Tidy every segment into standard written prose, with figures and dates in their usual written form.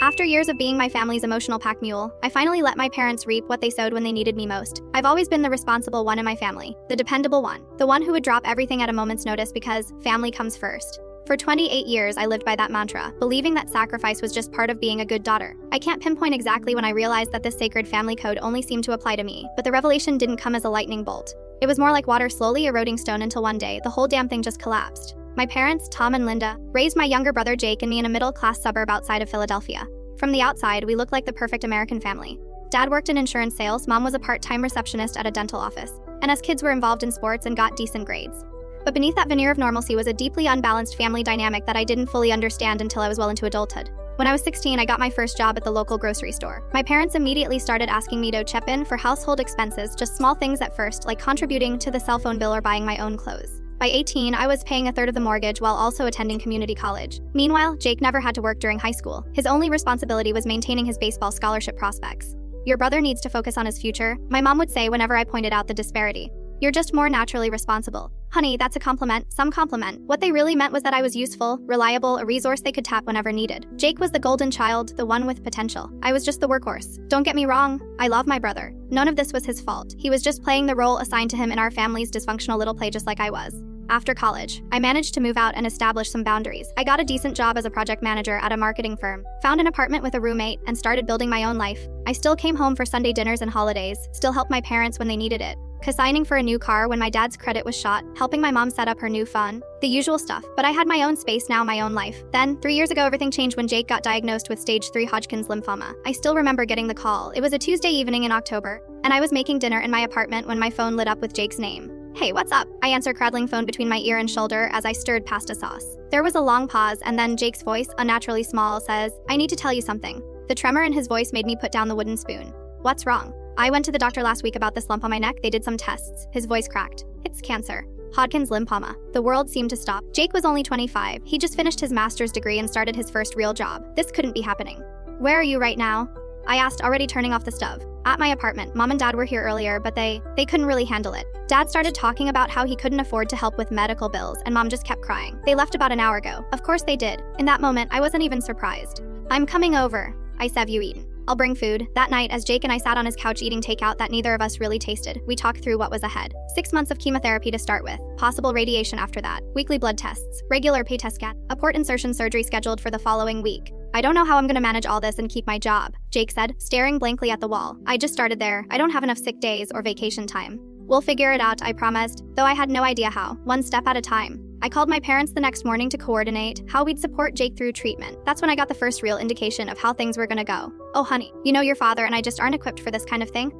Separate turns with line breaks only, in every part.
After years of being my family's emotional pack mule, I finally let my parents reap what they sowed when they needed me most. I've always been the responsible one in my family, the dependable one, the one who would drop everything at a moment's notice because family comes first. For 28 years, I lived by that mantra, believing that sacrifice was just part of being a good daughter. I can't pinpoint exactly when I realized that this sacred family code only seemed to apply to me, but the revelation didn't come as a lightning bolt. It was more like water slowly eroding stone until one day, the whole damn thing just collapsed. My parents, Tom and Linda, raised my younger brother Jake and me in a middle-class suburb outside of Philadelphia. From the outside, we looked like the perfect American family. Dad worked in insurance sales, Mom was a part-time receptionist at a dental office, and us kids were involved in sports and got decent grades. But beneath that veneer of normalcy was a deeply unbalanced family dynamic that I didn't fully understand until I was well into adulthood. When I was 16, I got my first job at the local grocery store. My parents immediately started asking me to chip in for household expenses, just small things at first, like contributing to the cell phone bill or buying my own clothes. By 18, I was paying a third of the mortgage while also attending community college. Meanwhile, Jake never had to work during high school. His only responsibility was maintaining his baseball scholarship prospects. "Your brother needs to focus on his future," my mom would say whenever I pointed out the disparity. "You're just more naturally responsible." Honey, that's a compliment, some compliment. What they really meant was that I was useful, reliable, a resource they could tap whenever needed. Jake was the golden child, the one with potential. I was just the workhorse. Don't get me wrong, I love my brother. None of this was his fault. He was just playing the role assigned to him in our family's dysfunctional little play just like I was. After college, I managed to move out and establish some boundaries. I got a decent job as a project manager at a marketing firm, found an apartment with a roommate, and started building my own life. I still came home for Sunday dinners and holidays, still helped my parents when they needed it. Signing for a new car when my dad's credit was shot, helping my mom set up her new fund, the usual stuff. But I had my own space now, my own life. Then, 3 years ago, everything changed when Jake got diagnosed with stage 3 Hodgkin's lymphoma. I still remember getting the call. It was a Tuesday evening in October, and I was making dinner in my apartment when my phone lit up with Jake's name. "Hey, what's up?" I answered, cradling phone between my ear and shoulder as I stirred pasta sauce. There was a long pause, and then Jake's voice, unnaturally small, says, "I need to tell you something." The tremor in his voice made me put down the wooden spoon. "What's wrong?" "I went to the doctor last week about this lump on my neck. They did some tests." His voice cracked. "It's cancer. Hodgkin's lymphoma." The world seemed to stop. Jake was only 25. He just finished his master's degree and started his first real job. This couldn't be happening. "Where are you right now?" I asked, already turning off the stove. "At my apartment. Mom and Dad were here earlier, but they couldn't really handle it." Dad started talking about how he couldn't afford to help with medical bills, and Mom just kept crying. "They left about an hour ago." Of course they did. In that moment, I wasn't even surprised. "I'm coming over." I said, "Have you eaten?" "I'll bring food." That night, as Jake and I sat on his couch eating takeout that neither of us really tasted, we talked through what was ahead. 6 months of chemotherapy to start with, possible radiation after that, weekly blood tests, regular PET scan, a port insertion surgery scheduled for the following week. "I don't know how I'm gonna manage all this and keep my job," Jake said, staring blankly at the wall. "I just started there. I don't have enough sick days or vacation time." "We'll figure it out," I promised, though I had no idea how, one step at a time. I called my parents the next morning to coordinate how we'd support Jake through treatment. That's when I got the first real indication of how things were gonna go. "Oh honey, you know your father and I just aren't equipped for this kind of thing?"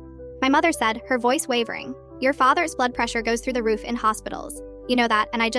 My mother said, her voice wavering. "Your father's blood pressure goes through the roof in hospitals. You know that, and I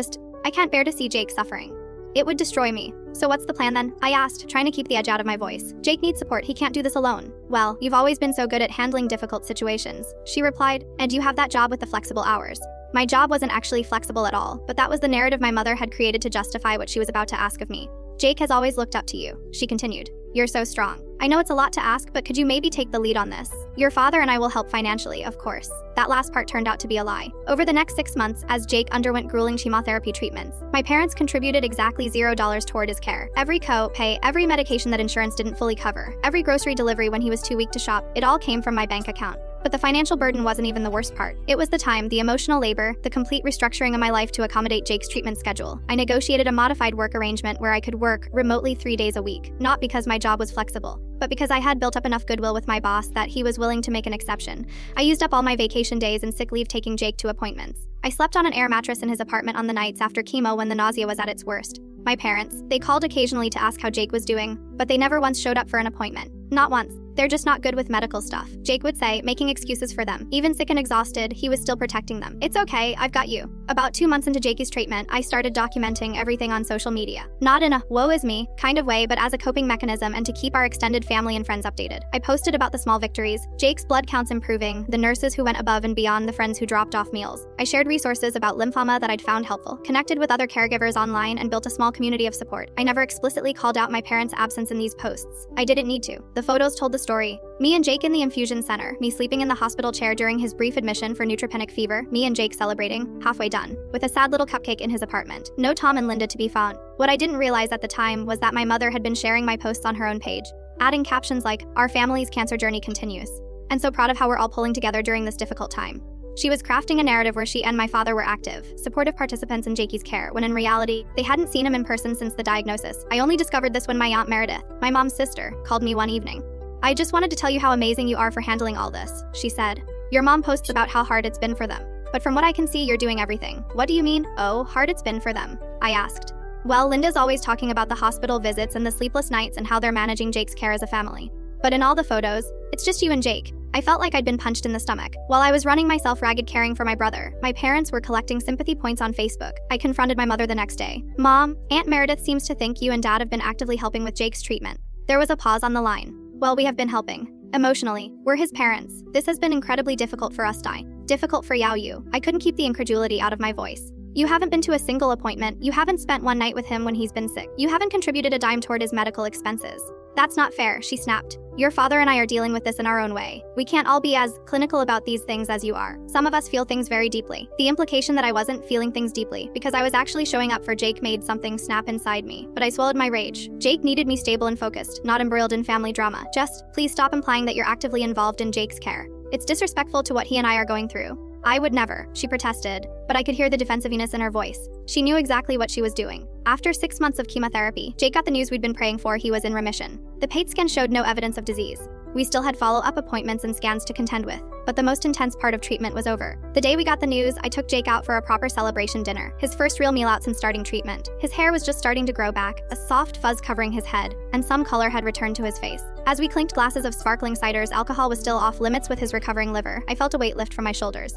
can't bear to see Jake suffering. It would destroy me." "So what's the plan then?" I asked, trying to keep the edge out of my voice. "Jake needs support, he can't do this alone." "Well, you've always been so good at handling difficult situations," she replied, "and you have that job with the flexible hours." My job wasn't actually flexible at all, but that was the narrative my mother had created to justify what she was about to ask of me. "Jake has always looked up to you," she continued. "You're so strong. I know it's a lot to ask, but could you maybe take the lead on this? Your father and I will help financially, of course." That last part turned out to be a lie. Over the next 6 months, as Jake underwent grueling chemotherapy treatments, my parents contributed exactly $0 toward his care. Every co-pay, every medication that insurance didn't fully cover, every grocery delivery when he was too weak to shop, it all came from my bank account. But the financial burden wasn't even the worst part. It was the time, the emotional labor, the complete restructuring of my life to accommodate Jake's treatment schedule. I negotiated a modified work arrangement where I could work remotely 3 days a week, not because my job was flexible, but because I had built up enough goodwill with my boss that he was willing to make an exception. I used up all my vacation days and sick leave taking Jake to appointments. I slept on an air mattress in his apartment on the nights after chemo when the nausea was at its worst. My parents, they called occasionally to ask how Jake was doing, but they never once showed up for an appointment. Not once. They're just not good with medical stuff, Jake would say, making excuses for them. Even sick and exhausted, he was still protecting them. "It's okay, I've got you." About 2 months into Jakey's treatment, I started documenting everything on social media. Not in a woe is me kind of way, but as a coping mechanism and to keep our extended family and friends updated. I posted about the small victories, Jake's blood counts improving, the nurses who went above and beyond, the friends who dropped off meals. I shared resources about lymphoma that I'd found helpful, connected with other caregivers online, and built a small community of support. I never explicitly called out my parents' absence in these posts. I didn't need to. The photos told the story. Me and Jake in the infusion center, me sleeping in the hospital chair during his brief admission for neutropenic fever, me and Jake celebrating, halfway done, with a sad little cupcake in his apartment. No Tom and Linda to be found. What I didn't realize at the time was that my mother had been sharing my posts on her own page. adding captions like, "Our family's cancer journey continues. And so proud of how we're all pulling together during this difficult time." She was crafting a narrative where she and my father were active, supportive participants in Jakey's care, when in reality, they hadn't seen him in person since the diagnosis. "I only discovered this when my Aunt Meredith, my mom's sister, called me one evening. I just wanted to tell you how amazing you are for handling all this," she said. "Your mom posts about how hard it's been for them. But from what I can see, you're doing everything." "What do you mean?" "Oh, hard it's been for them," I asked. "Well, Linda's always talking about the hospital visits and the sleepless nights and how they're managing Jake's care as a family. But in all the photos, it's just you and Jake." I felt like I'd been punched in the stomach. While I was running myself ragged caring for my brother, my parents were collecting sympathy points on Facebook. I confronted my mother the next day. "Mom, Aunt Meredith seems to think you and Dad have been actively helping with Jake's treatment." There was a pause on the line. "Well, we have been helping. Emotionally. We're his parents. This has been incredibly difficult for us, Di. Difficult for Yao Yu." I couldn't keep the incredulity out of my voice. "You haven't been to a single appointment. You haven't spent one night with him when he's been sick. You haven't contributed a dime toward his medical expenses." "That's not fair," she snapped. "Your father and I are dealing with this in our own way. We can't all be as clinical about these things as you are. Some of us feel things very deeply." The implication that I wasn't feeling things deeply because I was actually showing up for Jake made something snap inside me, but I swallowed my rage. Jake needed me stable and focused, not embroiled in family drama. "Just, please stop implying that you're actively involved in Jake's care. It's disrespectful to what he and I are going through." "I would never," she protested, but I could hear the defensiveness in her voice. She knew exactly what she was doing. After 6 months of chemotherapy, Jake got the news we'd been praying for. He was in remission. The PET scan showed no evidence of disease. We still had follow-up appointments and scans to contend with, but the most intense part of treatment was over. The day we got the news, I took Jake out for a proper celebration dinner, his first real meal out since starting treatment. His hair was just starting to grow back, a soft fuzz covering his head, and some color had returned to his face. As we clinked glasses of sparkling ciders, alcohol was still off limits with his recovering liver. I felt a weight lift from my shoulders.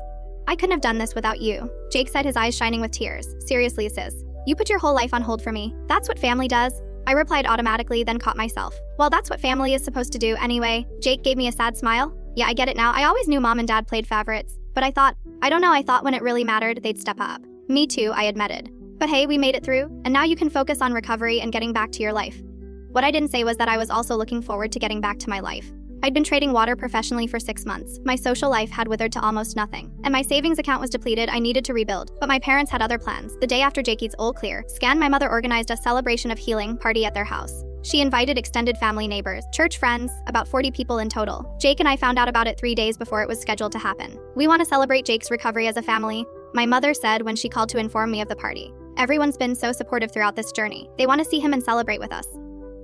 "I couldn't have done this without you," Jake said, his eyes shining with tears. "Seriously, sis. You put your whole life on hold for me. That's what family does." I replied automatically, then caught myself. "Well, that's what family is supposed to do anyway." Jake gave me a sad smile. "Yeah, I get it now. I always knew Mom and Dad played favorites. But I thought when it really mattered, they'd step up." "Me too," I admitted. "But hey, we made it through, and now you can focus on recovery and getting back to your life." What I didn't say was that I was also looking forward to getting back to my life. I'd been trading water professionally for 6 months. My social life had withered to almost nothing, and my savings account was depleted. I needed to rebuild, but my parents had other plans. The day after Jakey's all clear scan, my mother organized a celebration of healing party at their house. She invited extended family, neighbors, church friends, about 40 people in total. Jake and I found out about it 3 days before it was scheduled to happen. "We want to celebrate Jake's recovery as a family," my mother said when she called to inform me of the party. "Everyone's been so supportive throughout this journey. They want to see him and celebrate with us."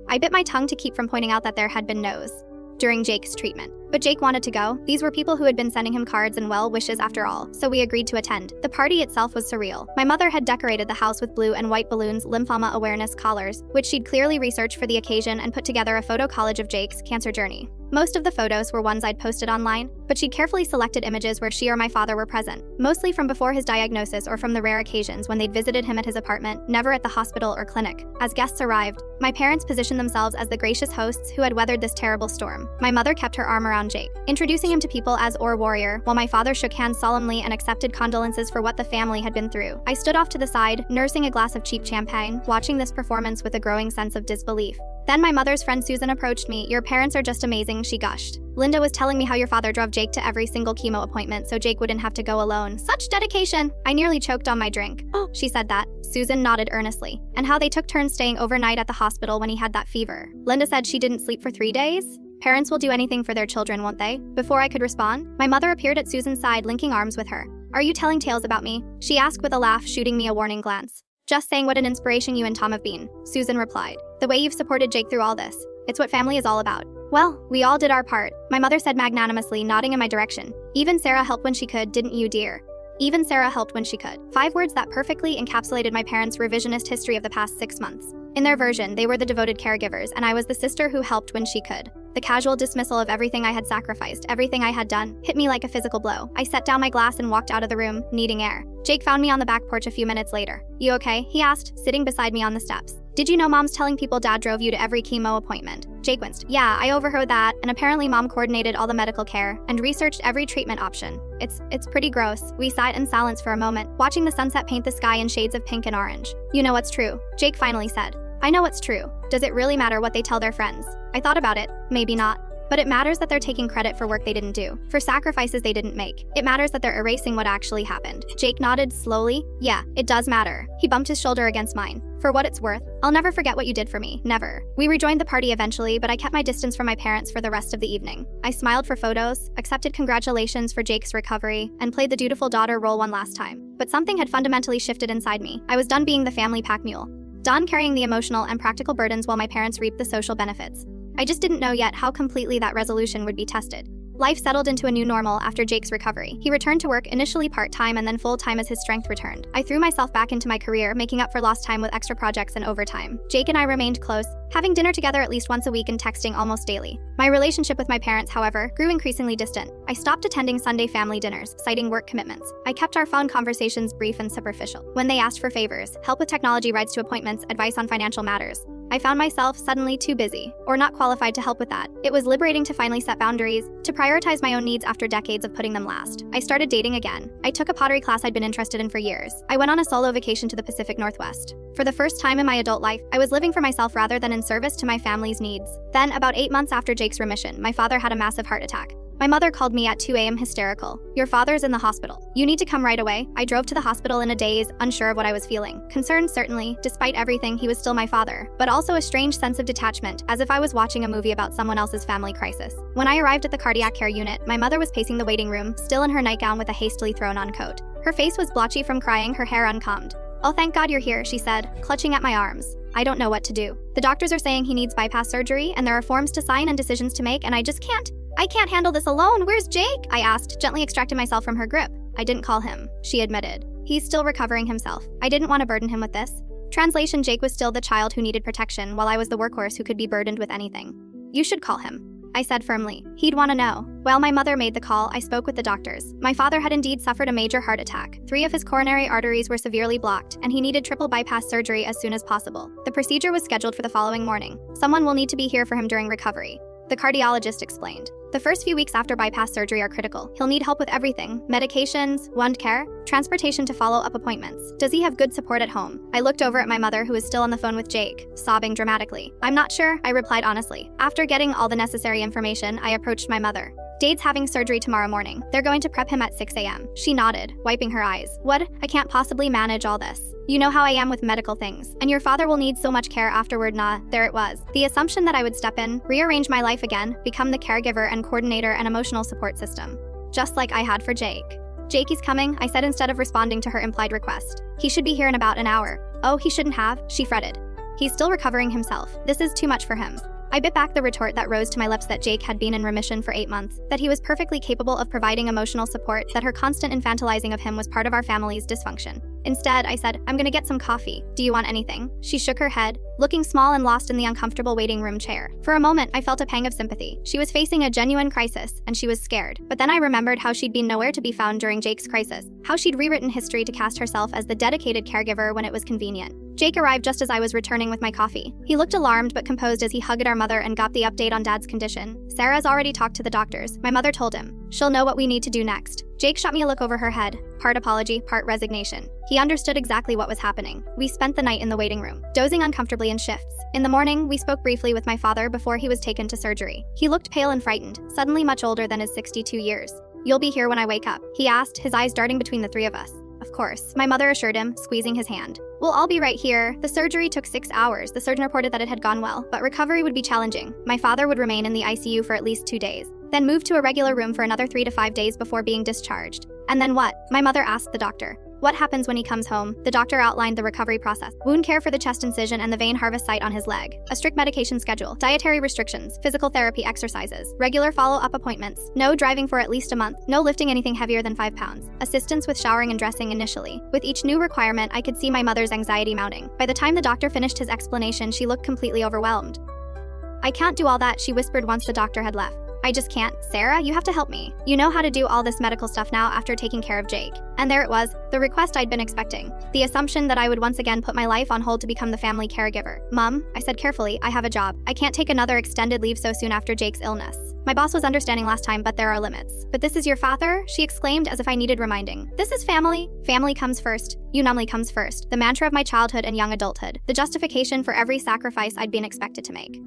I bit my tongue to keep from pointing out that there had been no's during Jake's treatment. But Jake wanted to go. These were people who had been sending him cards and well wishes after all, so we agreed to attend. The party itself was surreal. My mother had decorated the house with blue and white balloons, lymphoma awareness collars, which she'd clearly researched for the occasion, and put together a photo collage of Jake's cancer journey. Most of the photos were ones I'd posted online, but she'd carefully selected images where she or my father were present, mostly from before his diagnosis or from the rare occasions when they'd visited him at his apartment, never at the hospital or clinic. As guests arrived, my parents positioned themselves as the gracious hosts who had weathered this terrible storm. My mother kept her arm around Jake, introducing him to people as our warrior, while my father shook hands solemnly and accepted condolences for what the family had been through. I stood off to the side, nursing a glass of cheap champagne, watching this performance with a growing sense of disbelief. Then my mother's friend Susan approached me. "Your parents are just amazing," she gushed. "Linda was telling me how your father drove Jake to every single chemo appointment so Jake wouldn't have to go alone. Such dedication!" I nearly choked on my drink. "Oh," she said that. Susan nodded earnestly. "And how they took turns staying overnight at the hospital when he had that fever. Linda said she didn't sleep for 3 days. Parents will do anything for their children, won't they?" Before I could respond, my mother appeared at Susan's side, linking arms with her. "Are you telling tales about me?" she asked with a laugh, shooting me a warning glance. "Just saying what an inspiration you and Tom have been," Susan replied. "The way you've supported Jake through all this. It's what family is all about." "Well, we all did our part," my mother said magnanimously, nodding in my direction. "Even Sarah helped when she could, didn't you, dear?" Even Sarah helped when she could. 5 words that perfectly encapsulated my parents' revisionist history of the past 6 months. In their version, they were the devoted caregivers, and I was the sister who helped when she could. The casual dismissal of everything I had sacrificed, everything I had done, hit me like a physical blow. I set down my glass and walked out of the room, needing air. Jake found me on the back porch a few minutes later. "You okay?" he asked, sitting beside me on the steps. "Did you know Mom's telling people Dad drove you to every chemo appointment?" Jake winced. "Yeah, I overheard that, and apparently Mom coordinated all the medical care and researched every treatment option. It's pretty gross." We sat in silence for a moment, watching the sunset paint the sky in shades of pink and orange. "You know what's true," Jake finally said. "I know what's true. Does it really matter what they tell their friends?" I thought about it. Maybe not. But it matters that they're taking credit for work they didn't do, for sacrifices they didn't make. It matters that they're erasing what actually happened. Jake nodded slowly. Yeah, it does matter. He bumped his shoulder against mine. For what it's worth, I'll never forget what you did for me. Never. We rejoined the party eventually, but I kept my distance from my parents for the rest of the evening. I smiled for photos, accepted congratulations for Jake's recovery, and played the dutiful daughter role one last time. But something had fundamentally shifted inside me. I was done being the family pack mule. Done carrying the emotional and practical burdens while my parents reaped the social benefits. I just didn't know yet how completely that resolution would be tested. Life settled into a new normal after Jake's recovery. He returned to work initially part-time and then full-time as his strength returned. I threw myself back into my career, making up for lost time with extra projects and overtime. Jake and I remained close, having dinner together at least once a week and texting almost daily. My relationship with my parents, however, grew increasingly distant. I stopped attending Sunday family dinners, citing work commitments. I kept our phone conversations brief and superficial. When they asked for favors, help with technology, rides to appointments, advice on financial matters, I found myself suddenly too busy, or not qualified to help with that. It was liberating to finally set boundaries, to prioritize my own needs after decades of putting them last. I started dating again. I took a pottery class I'd been interested in for years. I went on a solo vacation to the Pacific Northwest. For the first time in my adult life, I was living for myself rather than in service to my family's needs. Then, about 8 months after Jake's remission, my father had a massive heart attack. My mother called me at 2 a.m. hysterical. Your father's in the hospital. You need to come right away. I drove to the hospital in a daze, unsure of what I was feeling. Concerned, certainly. Despite everything, he was still my father. But also a strange sense of detachment, as if I was watching a movie about someone else's family crisis. When I arrived at the cardiac care unit, my mother was pacing the waiting room, still in her nightgown with a hastily thrown-on coat. Her face was blotchy from crying, her hair uncombed. Oh, thank God you're here, she said, clutching at my arms. I don't know what to do. The doctors are saying he needs bypass surgery, and there are forms to sign and decisions to make, and I just can't. I can't handle this alone. Where's Jake? I asked, gently extracting myself from her grip. I didn't call him, she admitted. He's still recovering himself. I didn't want to burden him with this. Translation: Jake was still the child who needed protection, while I was the workhorse who could be burdened with anything. You should call him, I said firmly. He'd want to know. While my mother made the call, I spoke with the doctors. My father had indeed suffered a major heart attack. 3 of his coronary arteries were severely blocked, and he needed triple bypass surgery as soon as possible. The procedure was scheduled for the following morning. Someone will need to be here for him during recovery, the cardiologist explained. The first few weeks after bypass surgery are critical. He'll need help with everything: medications, wound care, transportation to follow-up appointments. Does he have good support at home? I looked over at my mother, who was still on the phone with Jake, sobbing dramatically. I'm not sure, I replied honestly. After getting all the necessary information, I approached my mother. Dade's having surgery tomorrow morning. They're going to prep him at 6 a.m. She nodded, wiping her eyes. What? I can't possibly manage all this. You know how I am with medical things. And your father will need so much care afterward. Nah, there it was. The assumption that I would step in, rearrange my life again, become the caregiver and coordinator and emotional support system. Just like I had for Jake. Jakey's coming, I said instead of responding to her implied request. He should be here in about an hour. Oh, he shouldn't have, she fretted. He's still recovering himself. This is too much for him. I bit back the retort that rose to my lips that Jake had been in remission for 8 months, that he was perfectly capable of providing emotional support, that her constant infantilizing of him was part of our family's dysfunction. Instead, I said, I'm gonna get some coffee. Do you want anything? She shook her head, looking small and lost in the uncomfortable waiting room chair. For a moment, I felt a pang of sympathy. She was facing a genuine crisis, and she was scared. But then I remembered how she'd been nowhere to be found during Jake's crisis, how she'd rewritten history to cast herself as the dedicated caregiver when it was convenient. Jake arrived just as I was returning with my coffee. He looked alarmed but composed as he hugged our mother and got the update on Dad's condition. Sarah's already talked to the doctors, my mother told him. She'll know what we need to do next. Jake shot me a look over her head, part apology, part resignation. He understood exactly what was happening. We spent the night in the waiting room, dozing uncomfortably in shifts. In the morning, we spoke briefly with my father before he was taken to surgery. He looked pale and frightened, suddenly much older than his 62 years. You'll be here when I wake up, he asked, his eyes darting between the 3 of us. Of course, my mother assured him, squeezing his hand. We'll all be right here. The surgery took 6 hours. The surgeon reported that it had gone well, but recovery would be challenging. My father would remain in the ICU for at least 2 days, then move to a regular room for another 3 to 5 days before being discharged. And then what? My mother asked the doctor. What happens when he comes home? The doctor outlined the recovery process. Wound care for the chest incision and the vein harvest site on his leg. A strict medication schedule. Dietary restrictions. Physical therapy exercises. Regular follow-up appointments. No driving for at least a month. No lifting anything heavier than 5 pounds. Assistance with showering and dressing initially. With each new requirement, I could see my mother's anxiety mounting. By the time the doctor finished his explanation, she looked completely overwhelmed. I can't do all that, she whispered once the doctor had left. I just can't. Sarah, you have to help me. You know how to do all this medical stuff now after taking care of Jake. And there it was, the request I'd been expecting. The assumption that I would once again put my life on hold to become the family caregiver. Mom, I said carefully, I have a job. I can't take another extended leave so soon after Jake's illness. My boss was understanding last time, but there are limits. But this is your father? She exclaimed as if I needed reminding. This is family. Family comes first. Unumly comes first. The mantra of my childhood and young adulthood. The justification for every sacrifice I'd been expected to make.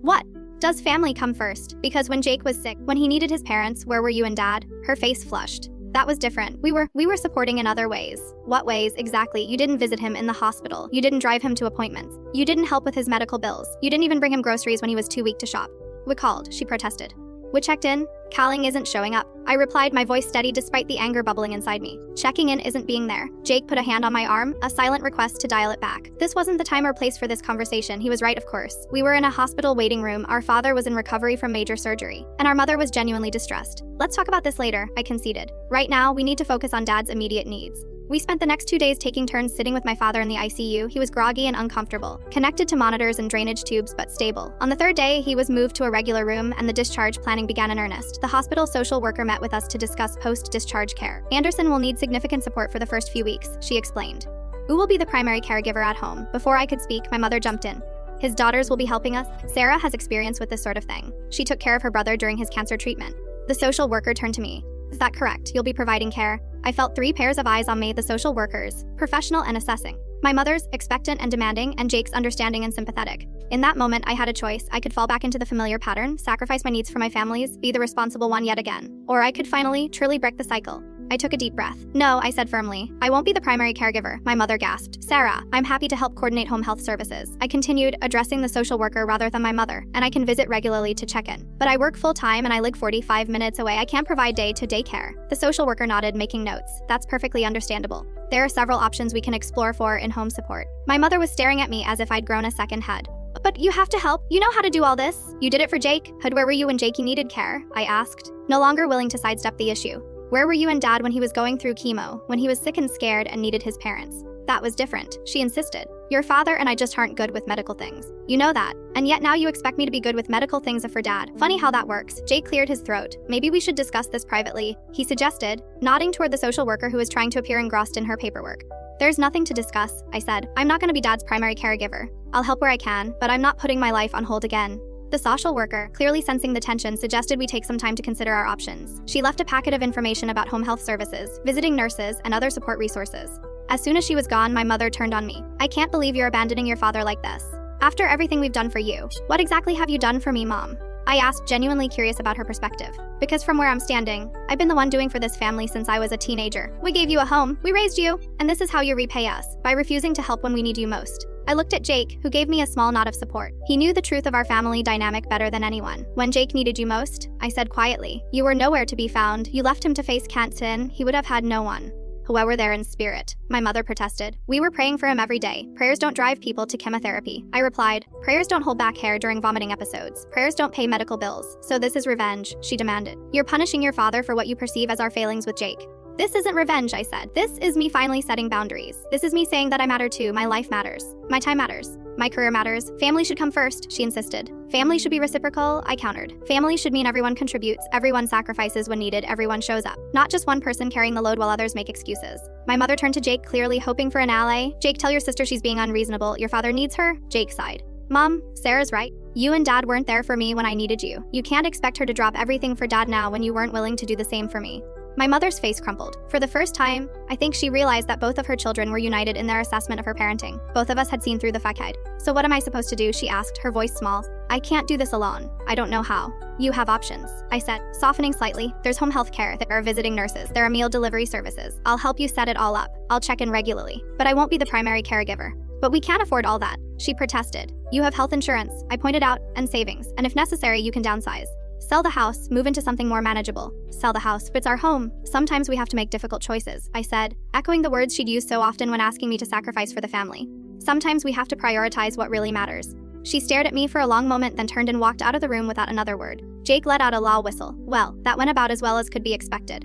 What? Does family come first? Because when Jake was sick, when he needed his parents, where were you and Dad? Her face flushed. That was different. We were supporting in other ways. What ways, exactly? You didn't visit him in the hospital. You didn't drive him to appointments. You didn't help with his medical bills. You didn't even bring him groceries when he was too weak to shop. We called, she protested. We checked in. Calling isn't showing up. I replied, my voice steady despite the anger bubbling inside me. Checking in isn't being there. Jake put a hand on my arm, a silent request to dial it back. This wasn't the time or place for this conversation. He was right, of course. We were in a hospital waiting room. Our father was in recovery from major surgery, and our mother was genuinely distressed. Let's talk about this later, I conceded. Right now, we need to focus on Dad's immediate needs. We spent the next 2 days taking turns sitting with my father in the ICU. He was groggy and uncomfortable, connected to monitors and drainage tubes, but stable. On the 3rd day, he was moved to a regular room and the discharge planning began in earnest. The hospital social worker met with us to discuss post-discharge care. Anderson will need significant support for the first few weeks, she explained. Who will be the primary caregiver at home? Before I could speak, my mother jumped in. His daughters will be helping us. Sarah has experience with this sort of thing. She took care of her brother during his cancer treatment. The social worker turned to me. Is that correct? You'll be providing care? I felt 3 pairs of eyes on me, the social workers, professional and assessing. My mother's, expectant and demanding, and Jake's understanding and sympathetic. In that moment, I had a choice. I could fall back into the familiar pattern, sacrifice my needs for my families, be the responsible one yet again. Or I could finally, truly break the cycle. I took a deep breath. No, I said firmly. I won't be the primary caregiver, my mother gasped. Sarah, I'm happy to help coordinate home health services. I continued, addressing the social worker rather than my mother, and I can visit regularly to check in. But I work full-time and I live 45 minutes away. I can't provide day-to-day care. The social worker nodded, making notes. That's perfectly understandable. There are several options we can explore for in-home support. My mother was staring at me as if I'd grown a second head. But you have to help. You know how to do all this. You did it for Jake. Where were you when Jake needed care? I asked, no longer willing to sidestep the issue. Where were you and Dad when he was going through chemo, when he was sick and scared and needed his parents? That was different, she insisted. Your father and I just aren't good with medical things. You know that. And yet now you expect me to be good with medical things for Dad. Funny how that works. Jake cleared his throat. Maybe we should discuss this privately, he suggested, nodding toward the social worker who was trying to appear engrossed in her paperwork. There's nothing to discuss, I said. I'm not going to be Dad's primary caregiver. I'll help where I can, but I'm not putting my life on hold again. The social worker, clearly sensing the tension, suggested we take some time to consider our options. She left a packet of information about home health services, visiting nurses, and other support resources. As soon as she was gone, my mother turned on me. I can't believe you're abandoning your father like this. After everything we've done for you. What exactly have you done for me, Mom? I asked, genuinely curious about her perspective. Because from where I'm standing, I've been the one doing for this family since I was a teenager. We gave you a home, we raised you, and this is how you repay us, by refusing to help when we need you most. I looked at Jake, who gave me a small nod of support. He knew the truth of our family dynamic better than anyone. When Jake needed you most, I said quietly, you were nowhere to be found. You left him to face cancer. He would have had no one. Whoever there in spirit, my mother protested. We were praying for him every day. Prayers don't drive people to chemotherapy. I replied, prayers don't hold back hair during vomiting episodes. Prayers don't pay medical bills. So this is revenge, she demanded. You're punishing your father for what you perceive as our failings with Jake. This isn't revenge, I said. This is me finally setting boundaries. This is me saying that I matter too. My life matters. My time matters. My career matters. Family should come first, she insisted. Family should be reciprocal, I countered. Family should mean everyone contributes, everyone sacrifices when needed, everyone shows up. Not just one person carrying the load while others make excuses. My mother turned to Jake, clearly hoping for an ally. Jake, tell your sister she's being unreasonable. Your father needs her? Jake sighed. Mom, Sarah's right. You and Dad weren't there for me when I needed you. You can't expect her to drop everything for Dad now when you weren't willing to do the same for me. My mother's face crumpled. For the first time, I think she realized that both of her children were united in their assessment of her parenting. Both of us had seen through the facade. So what am I supposed to do? She asked, her voice small. I can't do this alone. I don't know how. You have options, I said, softening slightly. There's home health care, there are visiting nurses, there are meal delivery services. I'll help you set it all up. I'll check in regularly. But I won't be the primary caregiver. But we can't afford all that, she protested. You have health insurance, I pointed out, and savings, and if necessary, you can downsize. Sell the house, move into something more manageable. Sell the house, it's our home. Sometimes we have to make difficult choices, I said, echoing the words she'd used so often when asking me to sacrifice for the family. Sometimes we have to prioritize what really matters. She stared at me for a long moment, then turned and walked out of the room without another word. Jake let out a low whistle. Well, that went about as well as could be expected.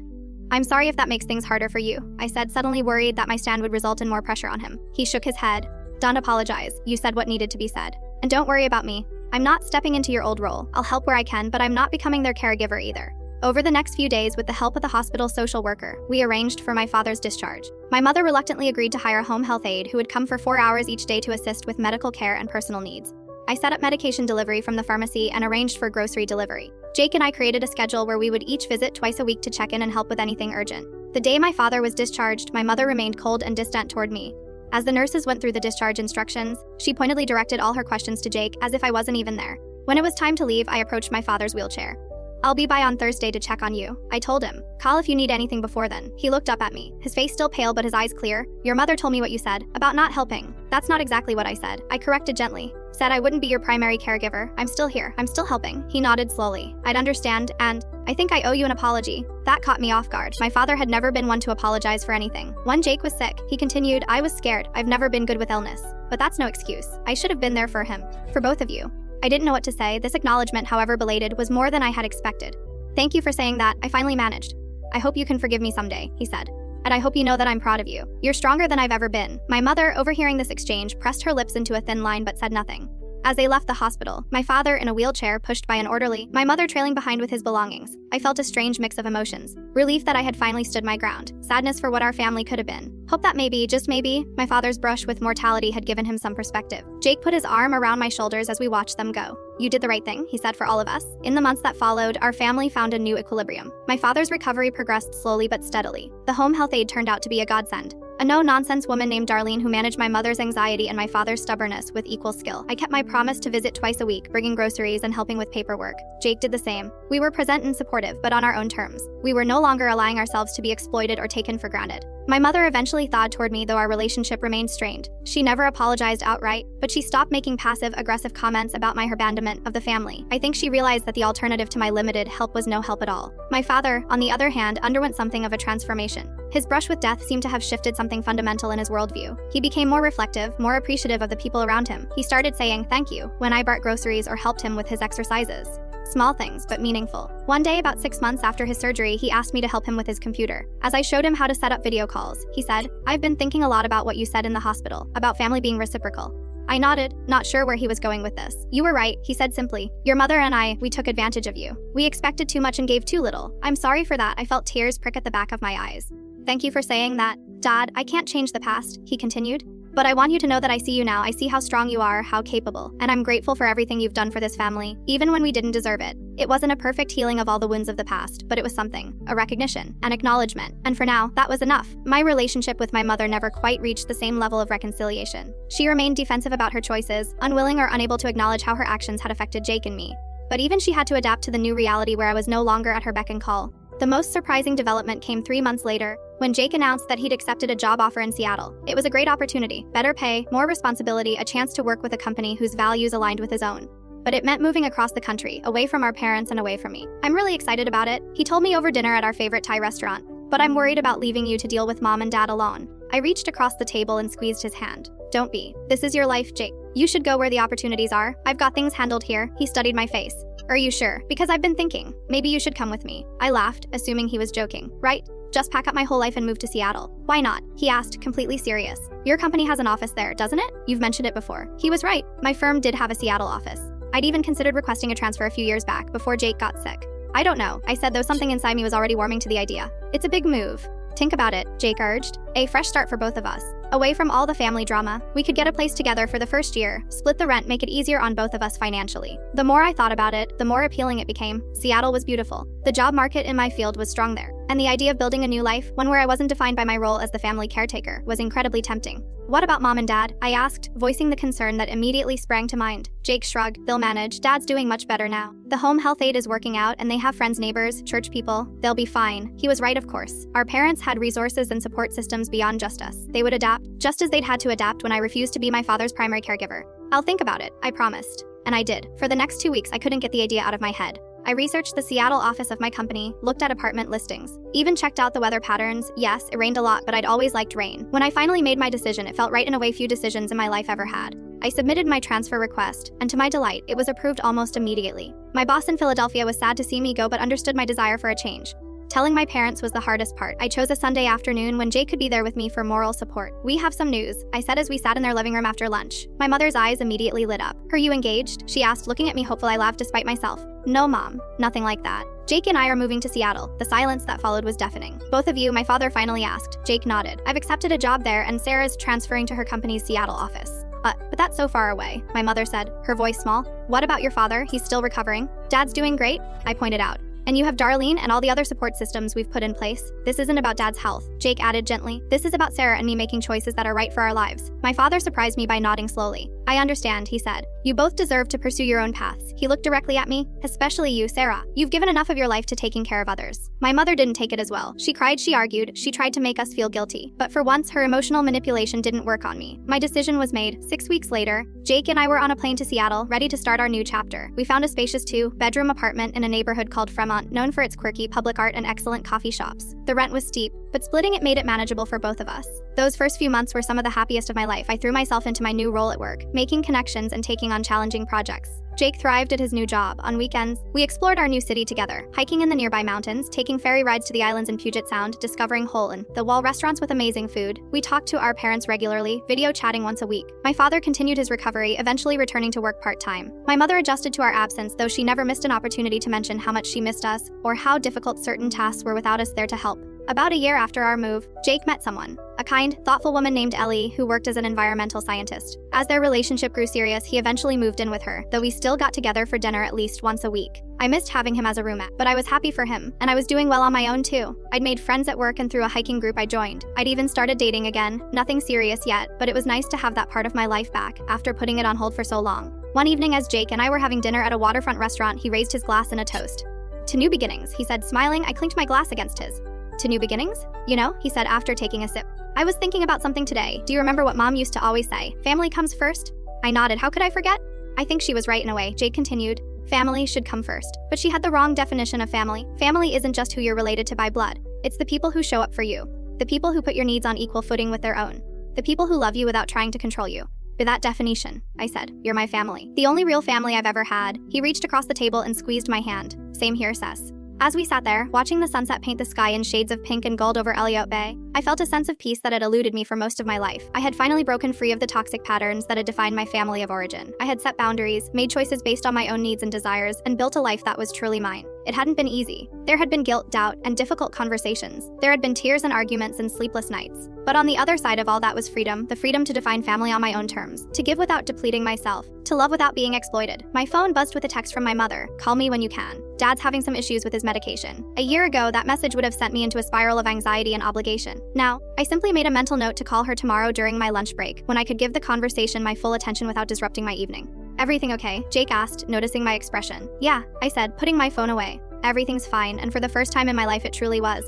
I'm sorry if that makes things harder for you, I said, suddenly worried that my stand would result in more pressure on him. He shook his head. Don't apologize. You said what needed to be said. And don't worry about me. I'm not stepping into your old role. I'll help where I can, but I'm not becoming their caregiver either. Over the next few days, with the help of the hospital social worker, we arranged for my father's discharge. My mother reluctantly agreed to hire a home health aide who would come for 4 hours each day to assist with medical care and personal needs. I set up medication delivery from the pharmacy and arranged for grocery delivery. Jake and I created a schedule where we would each visit twice a week to check in and help with anything urgent. The day my father was discharged, my mother remained cold and distant toward me. As the nurses went through the discharge instructions, she pointedly directed all her questions to Jake as if I wasn't even there. When it was time to leave, I approached my father's wheelchair. "I'll be by on Thursday to check on you," I told him. "Call if you need anything before then." He looked up at me, his face still pale but his eyes clear. "Your mother told me what you said, about not helping." "That's not exactly what I said," I corrected gently. "Said I wouldn't be your primary caregiver. I'm still here. I'm still helping." He nodded slowly. "I'd understand, and I think I owe you an apology." That caught me off guard. My father had never been one to apologize for anything. When Jake was sick, he continued, "I was scared. I've never been good with illness. But that's no excuse. I should have been there for him. For both of you." I didn't know what to say. This acknowledgement, however belated, was more than I had expected. "Thank you for saying that. I finally managed. I hope you can forgive me someday," he said. "And I hope you know that I'm proud of you. You're stronger than I've ever been." My mother, overhearing this exchange, pressed her lips into a thin line but said nothing. As they left the hospital, my father in a wheelchair pushed by an orderly, my mother trailing behind with his belongings, I felt a strange mix of emotions. Relief that I had finally stood my ground. Sadness for what our family could have been. Hope that maybe, just maybe, my father's brush with mortality had given him some perspective. Jake put his arm around my shoulders as we watched them go. "You did the right thing," he said, for all of us. In the months that followed, our family found a new equilibrium. My father's recovery progressed slowly but steadily. The home health aide turned out to be a godsend. A no-nonsense woman named Darlene who managed my mother's anxiety and my father's stubbornness with equal skill. I kept my promise to visit twice a week, bringing groceries and helping with paperwork. Jake did the same. We were present and supportive, but on our own terms. We were no longer allowing ourselves to be exploited or taken for granted. My mother eventually thawed toward me, though our relationship remained strained. She never apologized outright, but she stopped making passive-aggressive comments about my abandonment of the family. I think she realized that the alternative to my limited help was no help at all. My father, on the other hand, underwent something of a transformation. His brush with death seemed to have shifted something fundamental in his worldview. He became more reflective, more appreciative of the people around him. He started saying thank you when I brought groceries or helped him with his exercises. Small things, but meaningful. One day, about 6 months after his surgery, he asked me to help him with his computer. As I showed him how to set up video calls, he said, "I've been thinking a lot about what you said in the hospital, about family being reciprocal." I nodded, not sure where he was going with this. "You were right," he said simply. "Your mother and we took advantage of you. We expected too much and gave too little. I'm sorry for that." I felt tears prick at the back of my eyes. "Thank you for saying that. Dad, I can't change the past," he continued. "But I want you to know that I see you now. I see how strong you are, how capable. And I'm grateful for everything you've done for this family, even when we didn't deserve it. It wasn't a perfect healing of all the wounds of the past, but it was something. A recognition, an acknowledgement. And for now, that was enough." My relationship with my mother never quite reached the same level of reconciliation. She remained defensive about her choices, unwilling or unable to acknowledge how her actions had affected Jake and me. But even she had to adapt to the new reality where I was no longer at her beck and call. The most surprising development came 3 months later, when Jake announced that he'd accepted a job offer in Seattle. It was a great opportunity, better pay, more responsibility, a chance to work with a company whose values aligned with his own. But it meant moving across the country, away from our parents and away from me. "I'm really excited about it," he told me over dinner at our favorite Thai restaurant. "But I'm worried about leaving you to deal with Mom and Dad alone." I reached across the table and squeezed his hand. "Don't be. This is your life, Jake. You should go where the opportunities are. I've got things handled here." He studied my face. "Are you sure? Because I've been thinking. Maybe you should come with me." I laughed, assuming he was joking. "Right? Just pack up my whole life and move to Seattle." "Why not?" he asked, completely serious. "Your company has an office there, doesn't it? You've mentioned it before." He was right. My firm did have a Seattle office. I'd even considered requesting a transfer a few years back, before Jake got sick. "I don't know," I said, though something inside me was already warming to the idea. "It's a big move." "Think about it," Jake urged. "A fresh start for both of us. Away from all the family drama. We could get a place together for the first year, split the rent, make it easier on both of us financially." The more I thought about it, the more appealing it became. Seattle was beautiful. The job market in my field was strong there. And the idea of building a new life, one where I wasn't defined by my role as the family caretaker, was incredibly tempting. "What about Mom and Dad?" I asked, voicing the concern that immediately sprang to mind. Jake shrugged. "They'll manage. Dad's doing much better now. The home health aide is working out, and they have friends, neighbors, church people. They'll be fine." He was right, of course. Our parents had resources and support systems beyond just us. They would adapt, just as they'd had to adapt when I refused to be my father's primary caregiver. "I'll think about it," I promised. And I did. For the next 2 weeks, I couldn't get the idea out of my head. I researched the Seattle office of my company, looked at apartment listings, even checked out the weather patterns. Yes, it rained a lot, but I'd always liked rain. When I finally made my decision, it felt right in a way few decisions in my life ever had. I submitted my transfer request, and to my delight, it was approved almost immediately. My boss in Philadelphia was sad to see me go but understood my desire for a change. Telling my parents was the hardest part. I chose a Sunday afternoon when Jake could be there with me for moral support. "We have some news," I said as we sat in their living room after lunch. My mother's eyes immediately lit up. "Are you engaged?" she asked, looking at me hopeful. I laughed despite myself. "No, Mom. Nothing like that. Jake and I are moving to Seattle." The silence that followed was deafening. "Both of you?" my father finally asked. Jake nodded. "I've accepted a job there, and Sarah's transferring to her company's Seattle office." But that's so far away," my mother said, her voice small. "What about your father? He's still recovering?" "Dad's doing great," I pointed out. "And you have Darlene and all the other support systems we've put in place. This isn't about Dad's health," Jake added gently. "This is about Sarah and me making choices that are right for our lives." My father surprised me by nodding slowly. I understand, he said. You both deserve to pursue your own paths. He looked directly at me. Especially you, Sarah. You've given enough of your life to taking care of others. My mother didn't take it as well. She cried, she argued, she tried to make us feel guilty. But for once, her emotional manipulation didn't work on me. My decision was made. 6 weeks later, Jake and I were on a plane to Seattle, ready to start our new chapter. We found a spacious 2-bedroom apartment in a neighborhood called Fremont, known for its quirky public art and excellent coffee shops. The rent was steep, but splitting it made it manageable for both of us. Those first few months were some of the happiest of my life. I threw myself into my new role at work, making connections and taking on challenging projects. Jake thrived at his new job. On weekends, we explored our new city together, hiking in the nearby mountains, taking ferry rides to the islands in Puget Sound, discovering hole-in-the-wall restaurants with amazing food. We talked to our parents regularly, video chatting once a week. My father continued his recovery, eventually returning to work part-time. My mother adjusted to our absence, though she never missed an opportunity to mention how much she missed us, or how difficult certain tasks were without us there to help. About a year after our move, Jake met someone, a kind, thoughtful woman named Ellie who worked as an environmental scientist. As their relationship grew serious, he eventually moved in with her, though we still got together for dinner at least once a week. I missed having him as a roommate, but I was happy for him, and I was doing well on my own too. I'd made friends at work and through a hiking group I joined. I'd even started dating again, nothing serious yet, but it was nice to have that part of my life back after putting it on hold for so long. One evening as Jake and I were having dinner at a waterfront restaurant, he raised his glass in a toast. "To new beginnings," he said, smiling. I clinked my glass against his. "To new beginnings? You know," he said after taking a sip. "I was thinking about something today. Do you remember what Mom used to always say? Family comes first?" I nodded. How could I forget? I think she was right in a way, Jake continued. Family should come first. But she had the wrong definition of family. Family isn't just who you're related to by blood. It's the people who show up for you. The people who put your needs on equal footing with their own. The people who love you without trying to control you. By that definition, I said, you're my family. The only real family I've ever had. He reached across the table and squeezed my hand. Same here, Sess. As we sat there, watching the sunset paint the sky in shades of pink and gold over Elliott Bay, I felt a sense of peace that had eluded me for most of my life. I had finally broken free of the toxic patterns that had defined my family of origin. I had set boundaries, made choices based on my own needs and desires, and built a life that was truly mine. It hadn't been easy. There had been guilt, doubt, and difficult conversations. There had been tears and arguments and sleepless nights. But on the other side of all that was freedom, the freedom to define family on my own terms, to give without depleting myself, to love without being exploited. My phone buzzed with a text from my mother. "Call me when you can. Dad's having some issues with his medication." A year ago, that message would have sent me into a spiral of anxiety and obligation. Now, I simply made a mental note to call her tomorrow during my lunch break, when I could give the conversation my full attention without disrupting my evening. "Everything okay?" Jake asked, noticing my expression. "Yeah," I said, putting my phone away. "Everything's fine," and for the first time in my life it truly was.